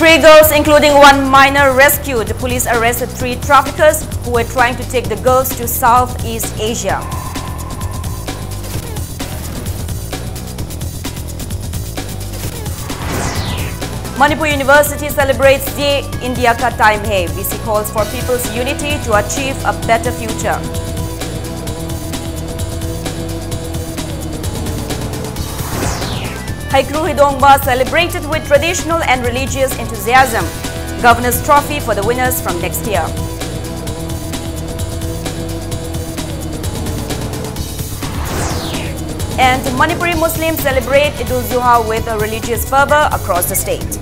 3 girls, including 1 minor, rescued. The police arrested 3 traffickers who were trying to take the girls to Southeast Asia. Manipur University celebrates Ye India Ka Time Hai. VC calls for people's unity to achieve a better future. Haikru Hidongba celebrated with traditional and religious enthusiasm. Governor's trophy for the winners from next year. And Manipuri Muslims celebrate Eid al-Zuha with a religious fervor across the state.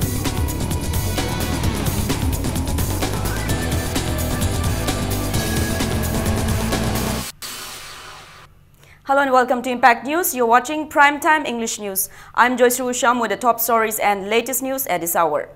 Hello and welcome to Impact News. You're watching Primetime English News. I'm Joyce Rusham with the top stories and latest news at this hour.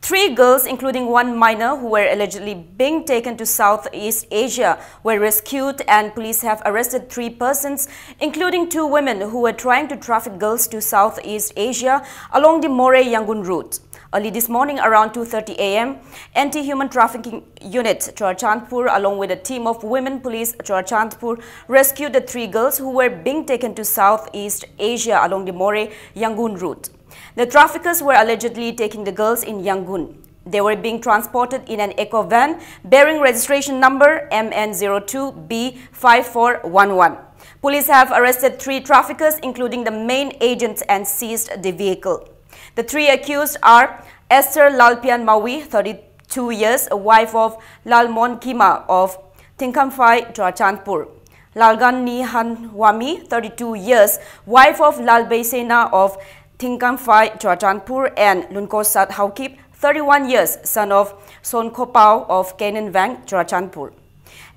3 girls, including 1 minor who were allegedly being taken to Southeast Asia, were rescued, and police have arrested 3 persons, including 2 women who were trying to traffic girls to Southeast Asia along the Moreh-Yangon route. Early this morning around 2:30 a.m., Anti-Human Trafficking Unit Churachandpur along with a team of women police Churachandpur rescued the 3 girls who were being taken to Southeast Asia along the Moreh-Yangon route. The traffickers were allegedly taking the girls in Yangon. They were being transported in an eco van bearing registration number MN02B5411. Police have arrested 3 traffickers, including the main agents, and seized the vehicle. The 3 accused are Esther Lalpian Mawi, 32 years, a wife of Lalmon Kima of Tingkamphai, Churachandpur; Lalgan Nihan Wami, 32 years, wife of Lalbei Sena of Tingkamphai, Churachandpur; and Lunkosat Haukip, 31 years, son of Sonkopao of Kanan Vang, Churachandpur.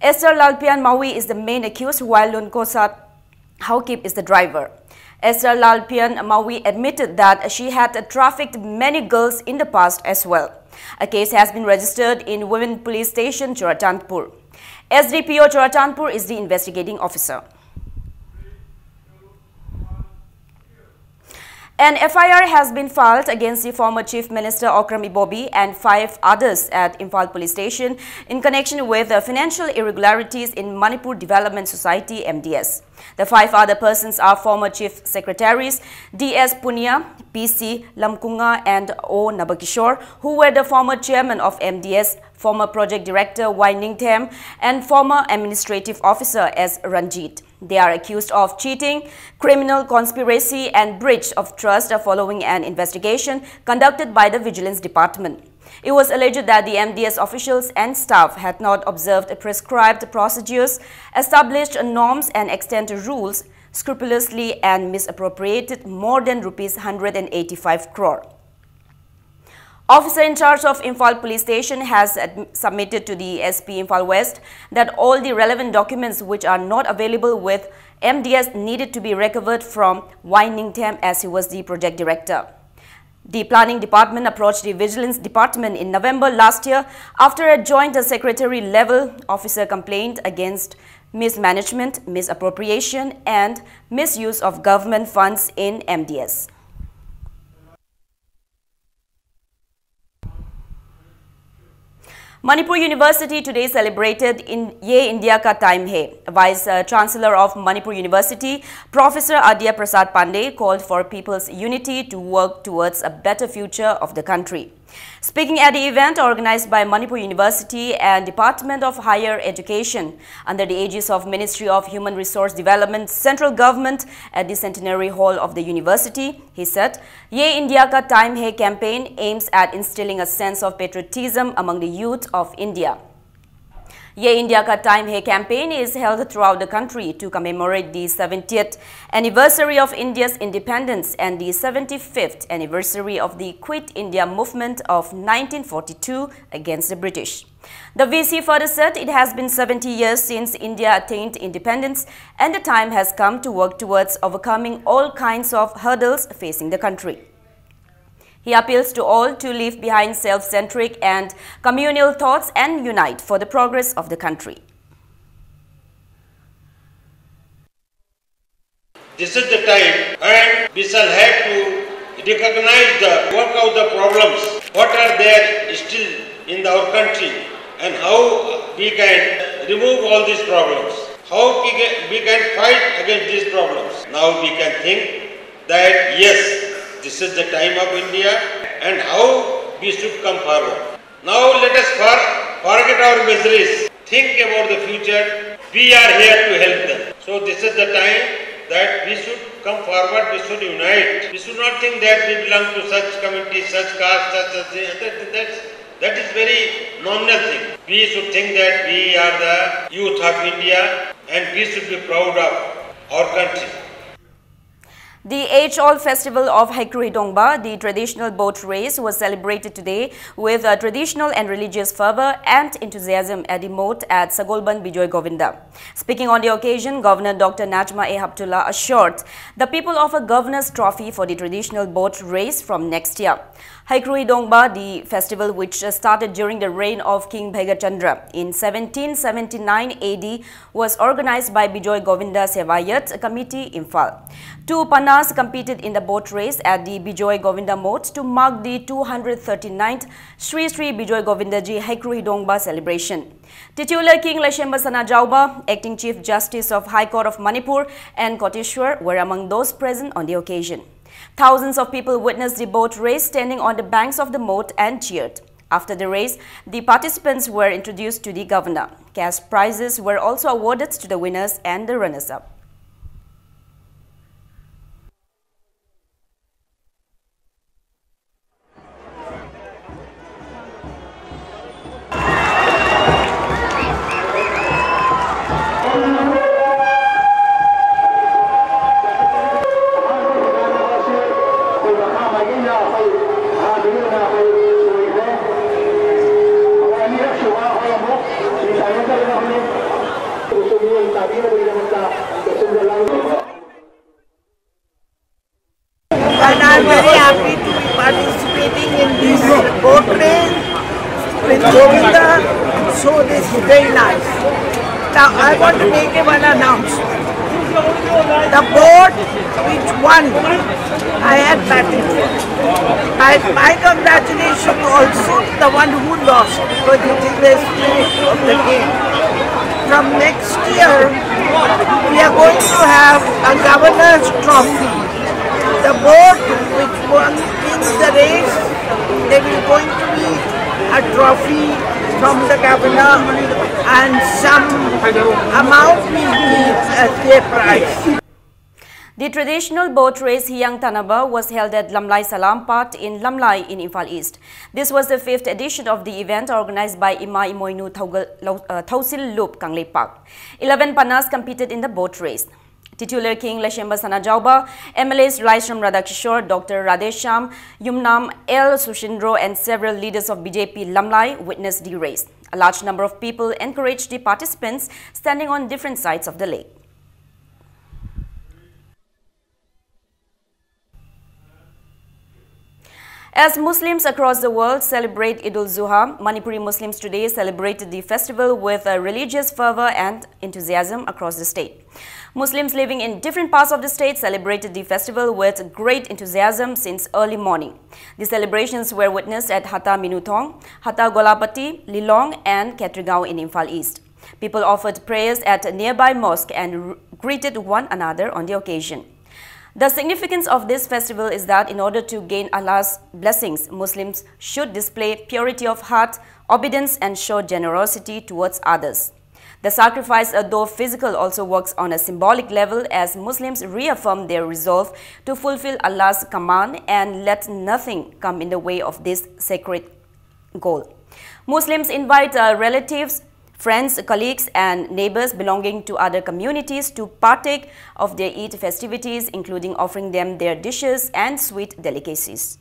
Esther Lalpian Mawi is the main accused, while Lunkosat Haukip is the driver. Esther Lalpian Mawi admitted that she had trafficked many girls in the past as well. A case has been registered in Women Police Station, Churachandpur. SDPO Churachandpur is the investigating officer. An FIR has been filed against the former Chief Minister Okram Ibobi and 5 others at Imphal Police Station in connection with financial irregularities in Manipur Development Society (MDS). The 5 other persons are former Chief Secretaries D.S. Punia, P.C. Lamkunga and O. Nabakishore, who were the former Chairman of MDS, former Project Director Y. Ningthem, and former Administrative Officer S. Ranjit. They are accused of cheating, criminal conspiracy and breach of trust following an investigation conducted by the Vigilance Department. It was alleged that the MDS officials and staff had not observed prescribed procedures, established norms and extended rules scrupulously, and misappropriated more than Rs 185 crore. Officer in charge of Imphal Police Station has submitted to the SP Imphal West that all the relevant documents which are not available with MDS needed to be recovered from Y. Ningthem, as he was the project director. The Planning Department approached the Vigilance Department in November last year after a joint secretary-level officer complaint against mismanagement, misappropriation and misuse of government funds in MDS. Manipur University today celebrated Ye India Ka Time Hai. Vice Chancellor of Manipur University, Professor Adya Prasad Pandey, called for people's unity to work towards a better future of the country. Speaking at the event organized by Manipur University and Department of Higher Education under the aegis of Ministry of Human Resource Development, Central Government at the Centenary Hall of the University, he said, Ye India Ka Time Hai campaign aims at instilling a sense of patriotism among the youth of India. Ye India Ka Time Hai campaign is held throughout the country to commemorate the 70th anniversary of India's independence and the 75th anniversary of the Quit India movement of 1942 against the British. The VC further said it has been 70 years since India attained independence, and the time has come to work towards overcoming all kinds of hurdles facing the country. He appeals to all to leave behind self-centric and communal thoughts and unite for the progress of the country. This is the time, and we shall have to recognize the work of the problems what are there still in our country and how we can remove all these problems, how we can fight against these problems. Now we can think that yes, this is the time of India and how we should come forward. Now let us forget our miseries, think about the future. We are here to help them. So this is the time that we should come forward, we should unite. We should not think that we belong to such community, such caste, that is very nominal thing. We should think that we are the youth of India and we should be proud of our country. The age-old festival of Haikruhidongba, the traditional boat race, was celebrated today with traditional and religious fervor and enthusiasm at the moat at Sagolban Bijoy Govinda. Speaking on the occasion, Governor Dr. Najma A. Haptullah assured the people of a governor's trophy for the traditional boat race from next year. Haikruhidongba, the festival which started during the reign of King Bhaigachandra in 1779 AD, was organized by Bijoy Govinda Sevayat Committee, Imphal. Two Panas competed in the boat race at the Bijoy Govinda Moat to mark the 239th Sri Sri Bijoy Govindaji Haikruhidongba celebration. Titular King Lashemba Sanajauba, Acting Chief Justice of High Court of Manipur, and Koteshwar were among those present on the occasion. Thousands of people witnessed the boat race standing on the banks of the moat and cheered. After the race, the participants were introduced to the governor. Cash prizes were also awarded to the winners and the runners-up. And I am very happy to be participating in this boat race with Govinda, so this is very nice. Now I want to make one announcement. The boat which won, I had batted for. My congratulations also to the one who lost, because it is the spirit of the game. From next year, we are going to have a governor's trophy. The boat which won in the race, there is going to be a trophy from the governor and some amount will be as their prize. The traditional boat race Hiyang Tanaba was held at Lamlai Salampat in Lamlai in Imphal East. This was the 5th edition of the event organized by Ima Imoinu Thausil Loop Kanglei Park. 11 Panas competed in the boat race. Titular King Lashemba Sanajauba, MLAs Raishram Radhakishore, Dr. Radhesham, Yumnam, L. Sushindro and several leaders of BJP Lamlai witnessed the race. A large number of people encouraged the participants standing on different sides of the lake. As Muslims across the world celebrate Eid al-Zuha, Manipuri Muslims today celebrated the festival with a religious fervor and enthusiasm across the state. Muslims living in different parts of the state celebrated the festival with great enthusiasm since early morning. The celebrations were witnessed at Hata Minutong, Hata Golapati, Lilong and Ketrigao in Imphal East. People offered prayers at a nearby mosque and greeted one another on the occasion. The significance of this festival is that in order to gain Allah's blessings, Muslims should display purity of heart, obedience and show generosity towards others. The sacrifice, though physical, also works on a symbolic level as Muslims reaffirm their resolve to fulfill Allah's command and let nothing come in the way of this sacred goal. Muslims invite relatives, friends, colleagues and neighbors belonging to other communities to partake of their Eid festivities, including offering them their dishes and sweet delicacies.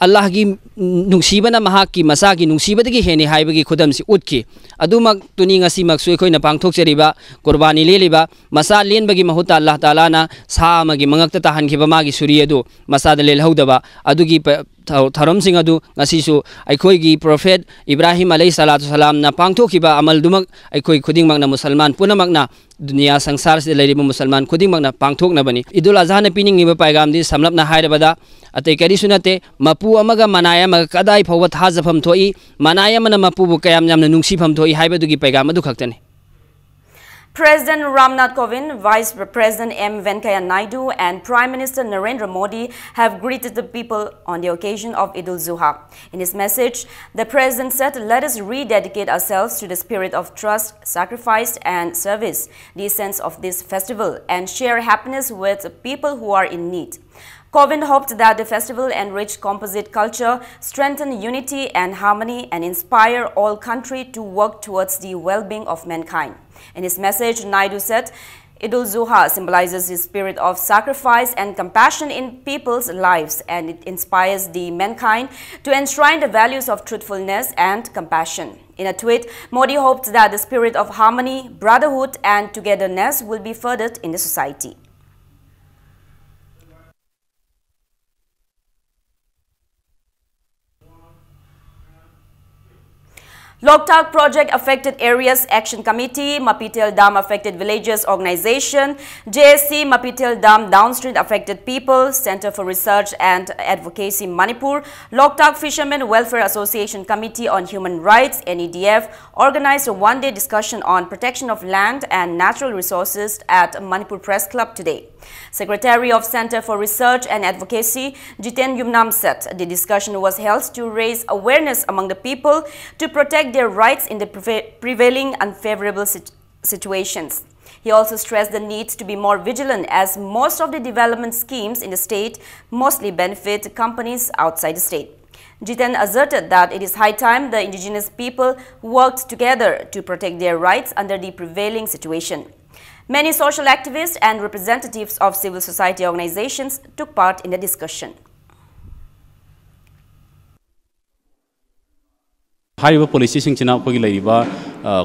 Allah gi nungsiba na mahaki masa gi nungsiba dagi heni haibagi khudam si utki adumak tuni ngasi maksui khoi na pangthok cheriba qurbani leliba masa lenbagi mahuta Allah taala na sa magi mangakta tahan khiba magi suriya do masa da lel haudaba adugi tharom sing adu ngasi su aikoi gi prophet Ibrahim alayhi salatu salam na pangthokiba amal dumak aikoi khuding mak na musalman punamak na dunia sangsar se leiriba musalman khuding mak na pangthok na bani idul azha na pining iba paigam di samlap na hairabada ate kari sunate mapu amaga manaya amaga kadai phawa thajafam thoi manaya mana mapu bu kayam yamna nungsifam thoi haiba dugi paigam adu khaktani. President Ramnath Kovind, Vice President M. Venkaiah Naidu and Prime Minister Narendra Modi have greeted the people on the occasion of Eid al-Zuha. In his message, the President said, "Let us rededicate ourselves to the spirit of trust, sacrifice and service, the essence of this festival, and share happiness with people who are in need." Kovind hoped that the festival enrich composite culture, strengthen unity and harmony, and inspire all country to work towards the well-being of mankind. In his message, Naidu said, Eid al-Zuha symbolizes the spirit of sacrifice and compassion in people's lives, and it inspires the mankind to enshrine the values of truthfulness and compassion. In a tweet, Modi hoped that the spirit of harmony, brotherhood, and togetherness will be furthered in the society. Loktak Project Affected Areas Action Committee, Mapitel Dam Affected Villages Organization, JSC Mapitel Dam Downstream Affected People, Center for Research and Advocacy Manipur, Loktak Fishermen Welfare Association Committee on Human Rights, NEDF, organized a one-day discussion on protection of land and natural resources at Manipur Press Club today. Secretary of Center for Research and Advocacy, Jiten Yumnam said the discussion was held to raise awareness among the people to protect their rights in the prevailing unfavorable situations. He also stressed the need to be more vigilant as most of the development schemes in the state mostly benefit companies outside the state. Jiten asserted that it is high time the indigenous people worked together to protect their rights under the prevailing situation. Many social activists and representatives of civil society organizations took part in the discussion. Hariba policy sing china khoi leiba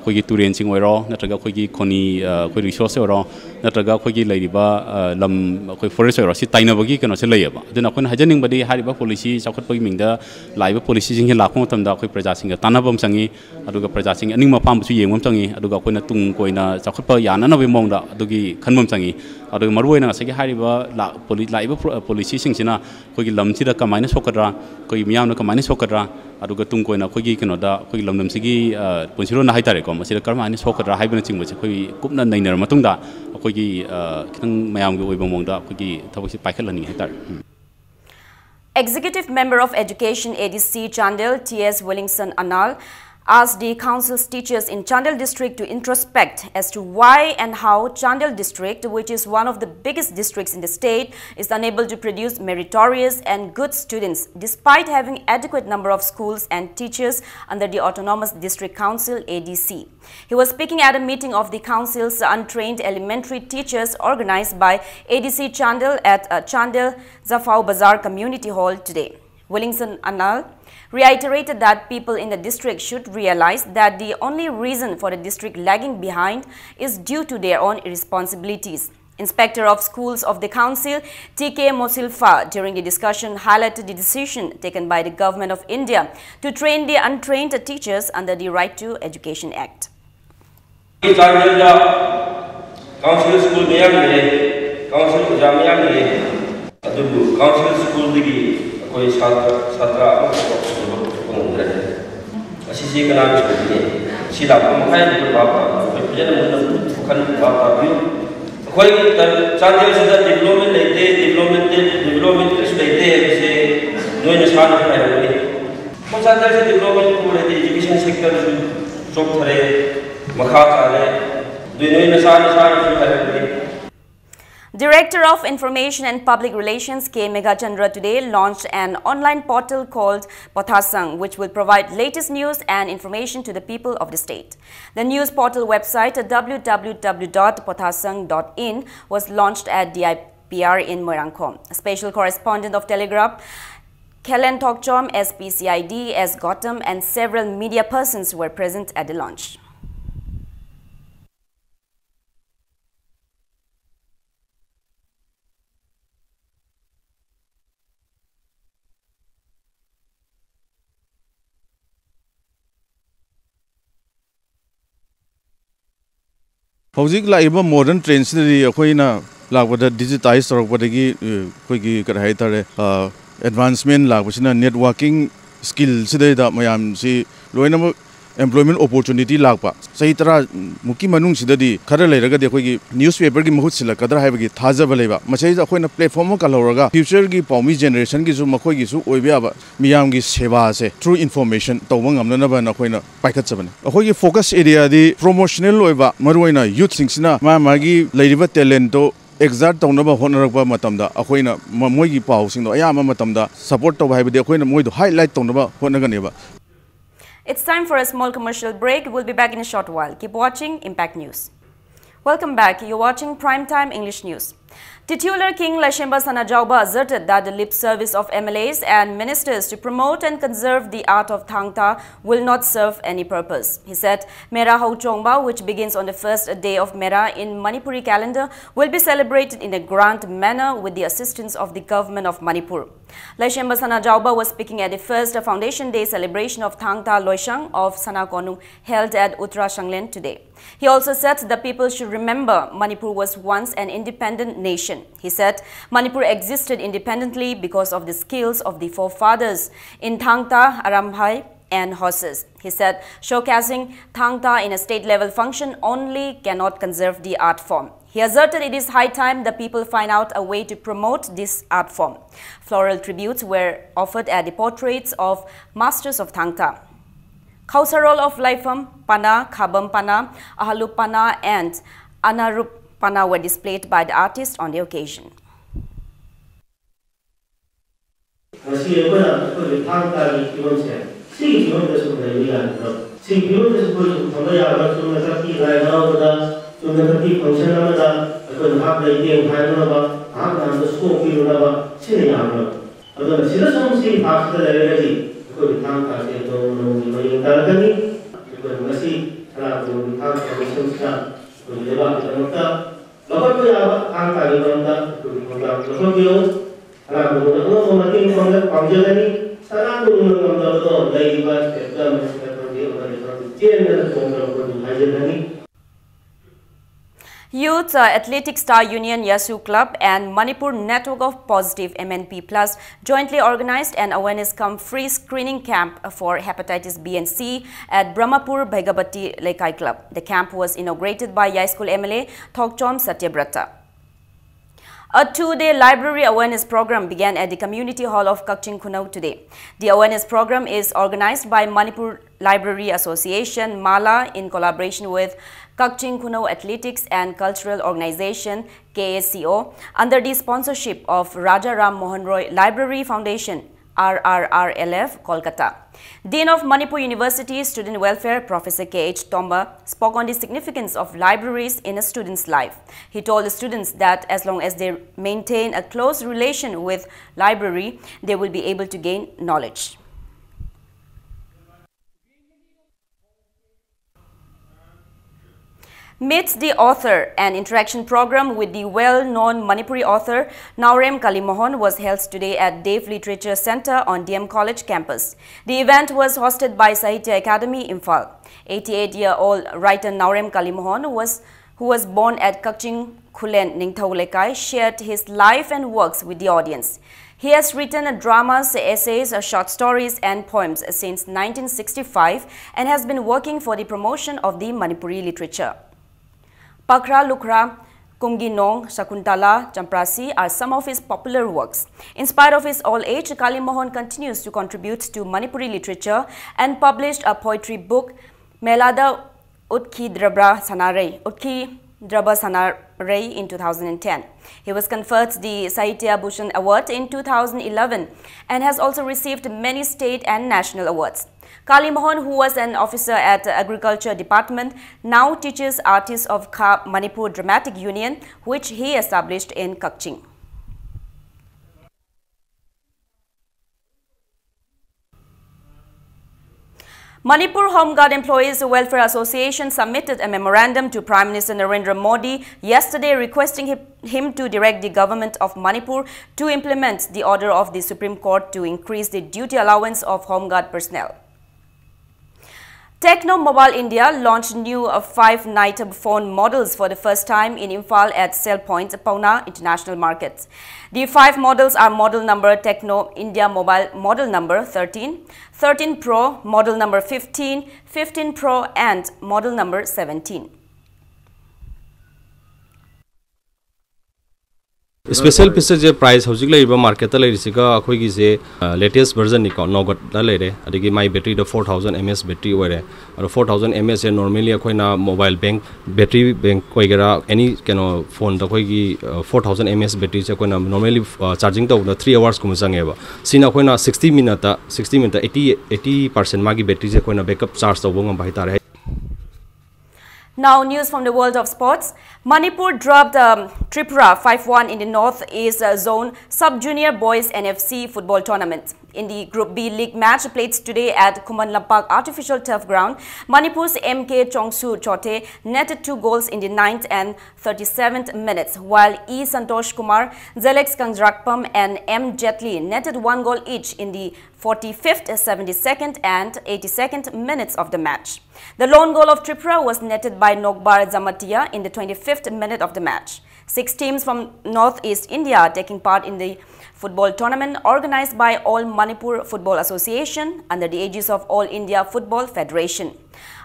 khoi gi turen sing oiro natraga khoi gi khoni khoi resource oiro natraga khoi gi leiba lam khoi forest oiro si taina bagi kano se leiba duna khoi hajaning badi hariba policy chakhat pagi mingda laiba policy sing la khong tamda khoi praja sing tanabam sangi aduga praja sing aning mapam su yengmam sangi aduga khoi na tung koina chakhat pa yana na be mongda adugi khanmam sangi aduga marwoi na sagi hariba la laiba policy sing china khoi gi lam sida kamaina sokadra khoi miyam na kamaina sokadra aduga tung koina khoi gi kano da khoi lamdam sigi punsiro na haitare ko masira karma ani sokadra haibana chingba se khoi kupna nainar matungda khoi gi kitang mayam gi oibang mongda khoi gi thabak si paikhalani haitar. Executive Member of Education ADC Chandel T.S. Willingson Anal asked the council's teachers in Chandel district to introspect as to why and how Chandel district, which is one of the biggest districts in the state, is unable to produce meritorious and good students despite having adequate number of schools and teachers under the Autonomous District Council ADC. He was speaking at a meeting of the council's untrained elementary teachers organized by ADC Chandel at Chandel Zafau Bazar Community Hall today. Willingson Anal reiterated that people in the district should realize that the only reason for the district lagging behind is due to their own irresponsibilities. Inspector of Schools of the Council, T.K. Mosilfa, during the discussion highlighted the decision taken by the Government of India to train the untrained teachers under the Right to Education Act. Council school council council school कोई छात्र Assisi कना biscuit सिला मखाय बाबा present मन फुखन बाबा बियो कोई चांदेल से development किस लेते से नोइन सान है को चांदेल से डेवलपमेंट को लेते एजुकेशन सेक्टर जॉब थरे मखा चाले नोइन सान है. Director of Information and Public Relations K. Megachandra today launched an online portal called Pothasang, which will provide latest news and information to the people of the state. The news portal website www.pothasang.in was launched at DIPR in Moirangkom. A special correspondent of Telegraph, Kellen Tokchom, SPCID, S. Gautam, and several media persons were present at the launch. Hojik laiba modern trains ni akoina lagwada digitize torokpadagi koigi kadhai tare advancement lagbasina networking skill sidai da mayam si loina employment opportunity lagpa sahi tara muki manung sidadi khara leiraga de koigi newspaper gi mahut sila kadra haibagi thajaba leiba masai akoina platform ka lawraga future gi paumi generation gi su makoi gi su oiba ba miyam gi seva se through information tawang amna ba na koina paikhat chabani akoi gi focus area di promotional oiba maroina youth singsina magi leiriba talent to exert tawnaba honaraba matamda akoina moigi pau singdo ayama matamda support taw haibadi akoina moido highlight tawnaba honaganeba. It's time for a small commercial break. We'll be back in a short while. Keep watching Impact News. Welcome back. You're watching Primetime English News. Titular King Lashemba Sanajauba asserted that the lip service of MLAs and ministers to promote and conserve the art of Thangta will not serve any purpose. He said, Mera Hau Chongba, which begins on the first day of Mera in Manipuri calendar, will be celebrated in a grand manner with the assistance of the government of Manipur. Lashemba Sanajauba was speaking at the first Foundation Day celebration of Thangta Loishang of Sanakonung held at Uttara Shanglen today. He also said the people should remember Manipur was once an independent nation. He said Manipur existed independently because of the skills of the forefathers in Thangta, Arambhai and horses. He said showcasing Thangta in a state-level function only cannot conserve the art form. He asserted it is high time the people find out a way to promote this art form. Floral tributes were offered at the portraits of masters of Thangta. Kausarol of Laifam, Pana, Khabam Pana, Ahalup Pana and Anarup Pana were displayed by the artist on the occasion. Youth Athletic Star Union Yasu Club and Manipur Network of Positive MNP Plus jointly organized an awareness-cum-free screening camp for hepatitis B and C at Brahmapur Bhaigabati Lekai Club. The camp was inaugurated by Yai School MLA Thokchom Satyabrata. A two-day library awareness program began at the Community Hall of Kakching Khunau today. The awareness program is organized by Manipur Library Association, MALA, in collaboration with Kakching Khunau Athletics and Cultural Organization, KSCO, under the sponsorship of Raja Ram Mohan Roy Library Foundation, RRRLF, Kolkata. Dean of Manipur University Student Welfare, Professor K.H. Tomba, spoke on the significance of libraries in a student's life. He told the students that as long as they maintain a close relation with library, they will be able to gain knowledge. Meet the Author, an interaction program with the well-known Manipuri author Naurem Kalimohon was held today at Dev Literature Center on DM College campus. The event was hosted by Sahitya Academy, Imphal. 88-year-old writer Naurem Kalimohon, who was born at Kakching Khulen, Ningthau Lekai, shared his life and works with the audience. He has written dramas, essays, short stories and poems since 1965 and has been working for the promotion of the Manipuri literature. Pakra Lukra, Kumginong, Shakuntala, Champrasi are some of his popular works. In spite of his old age, Kalimohon continues to contribute to Manipuri literature and published a poetry book, Melada Utki Drabra Sanare in 2010. He was conferred the Sahitya Bhushan Award in 2011 and has also received many state and national awards. Kalimohon, who was an officer at the Agriculture Department, now teaches artists of Manipur Dramatic Union, which he established in Kakching. Manipur Home Guard Employees Welfare Association submitted a memorandum to Prime Minister Narendra Modi yesterday requesting him to direct the government of Manipur to implement the order of the Supreme Court to increase the duty allowance of Home Guard personnel. Techno Mobile India launched new 5-night phone models for the first time in Imphal at Sell Point, Pauna International Market. The 5 models are model number Techno India Mobile model number 13, 13 Pro, model number 15, 15 Pro and model number 17. Special pieces price hojik lai market lai risika akhoi gi se latest version ni ko nogot da lai re adigi my battery the 4000 ms battery ore or 4000 ms normally akhoi na mobile bank battery bank koi gara any kano phone da khoi gi 4000 ms battery se koi na normally charging ta 3 hours kum sange ba sina khoi na 60 minute 80% magi battery se koi na backup charge ta bong ba tare. Now, news from the world of sports. Manipur dropped Tripura 5-1 in the North-East Zone Sub-Junior Boys NFC football tournament. In the Group B League match played today at Kuman Lampak Artificial Turf Ground, Manipur's MK Chongsu Chote netted 2 goals in the 9th and 37th minutes, while E. Santosh Kumar, Zelex Kangjrakpam and M. Jetli netted 1 goal each in the 45th, 72nd and 82nd minutes of the match. The lone goal of Tripura was netted by Nogbar Zamatia in the 25th minute of the match. 6 teams from Northeast India are taking part in the football tournament organized by All Manipur Football Association under the aegis of All India Football Federation.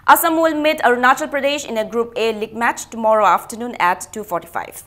Assam will meet Arunachal Pradesh in a Group A League match tomorrow afternoon at 2:45.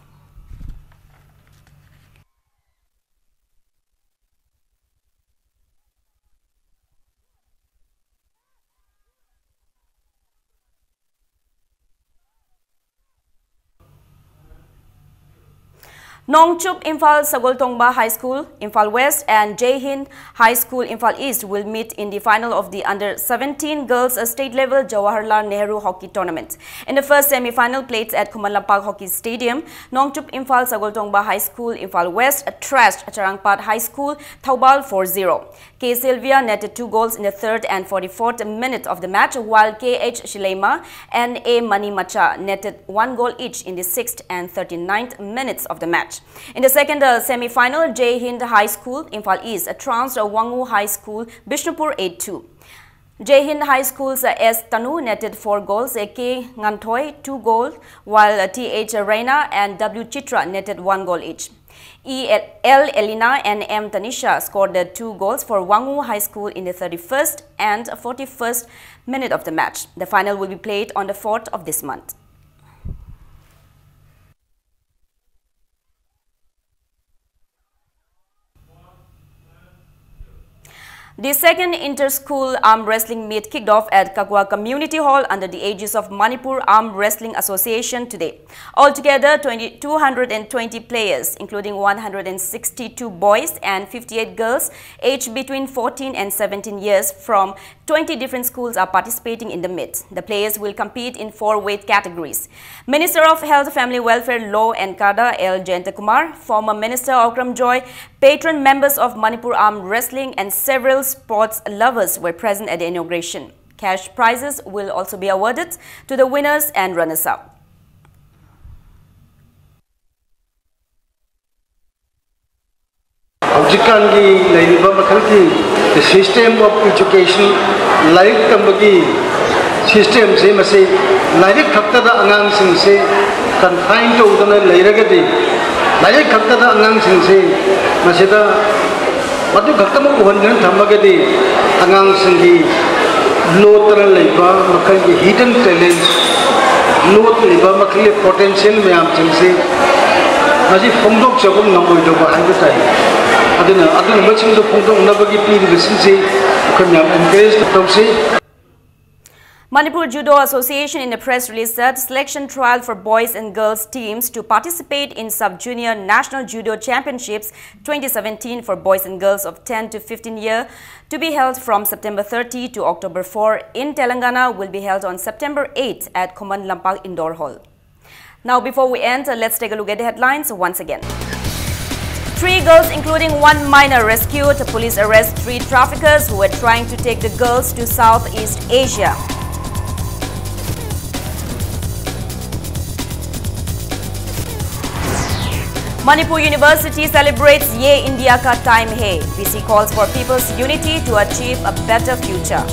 Nongchup Imphal Sagoltongba High School, Imphal West and Jai Hind High School, Imphal East will meet in the final of the Under-17 Girls State Level Jawaharlal Nehru Hockey Tournament. In the first semi-final played at Kuman Lampak Hockey Stadium, Nongchup Imphal Sagoltongba High School, Imphal West trashed Charangpat High School, Thaubal 4-0. K. Sylvia netted 2 goals in the 3rd and 44th minute of the match, while K.H. Shilema and A. Mani Macha netted 1 goal each in the 6th and 39th minutes of the match. In the second semi-final, Jai Hind High School, Imphal East trounced Wangu High School, Bishnupur 8-2. Jai Hind High School's S. Tanu netted 4 goals, K. Nganthoy 2 goals, while T.H. Reina and W. Chitra netted 1 goal each. L. Elina and M. Tanisha scored 2 goals for Wangu High School in the 31st and 41st minute of the match. The final will be played on the 4th of this month. The second inter-school arm wrestling meet kicked off at Kakwa Community Hall under the aegis of Manipur Arm Wrestling Association today. Altogether, 220 players, including 162 boys and 58 girls, aged between 14 and 17 years from 20 different schools are participating in the meet. The players will compete in 4 weight categories. Minister of Health, Family Welfare, Law and Kada L. Jayantakumar, former Minister Okram Joy, patron members of Manipur Arm Wrestling and several sports lovers were present at the inauguration. Cash prizes will also be awarded to the winners and runners-up. The system of education, like the system, say, like Kakta Angang Sing say, confined to the Lairagati, like Kakta Angang Sing say, Masida. What do Kakama Wonder Tamagadi, Angang Singhi, Lothra Liba, Makali hidden talents, Loth Liba Makali potential Mayam Singsi, Maji Pongdok Chagum number to Bahai. I don't know much of the Pongdok Nabagi P. Vicincy, Kanyam encouraged to say. Manipur Judo Association in a press release said selection trial for boys and girls teams to participate in Sub-Junior National Judo Championships 2017 for boys and girls of 10 to 15 years to be held from September 30 to October 4 in Telangana will be held on September 8 at Kuman Lampak Indoor Hall. Now before we end, let's take a look at the headlines once again. 3 girls including 1 minor rescued. Police arrest 3 traffickers who were trying to take the girls to Southeast Asia. Manipur University celebrates Ye India Ka Time Hai. VC calls for people's unity to achieve a better future.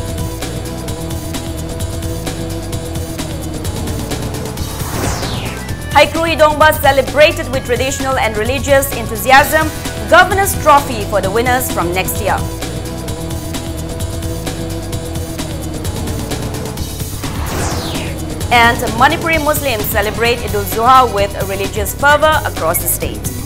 Haikru Hidongba celebrated with traditional and religious enthusiasm. Governor's trophy for the winners from next year. And Manipuri Muslims celebrate Eid al-Zuha with religious fervor across the state.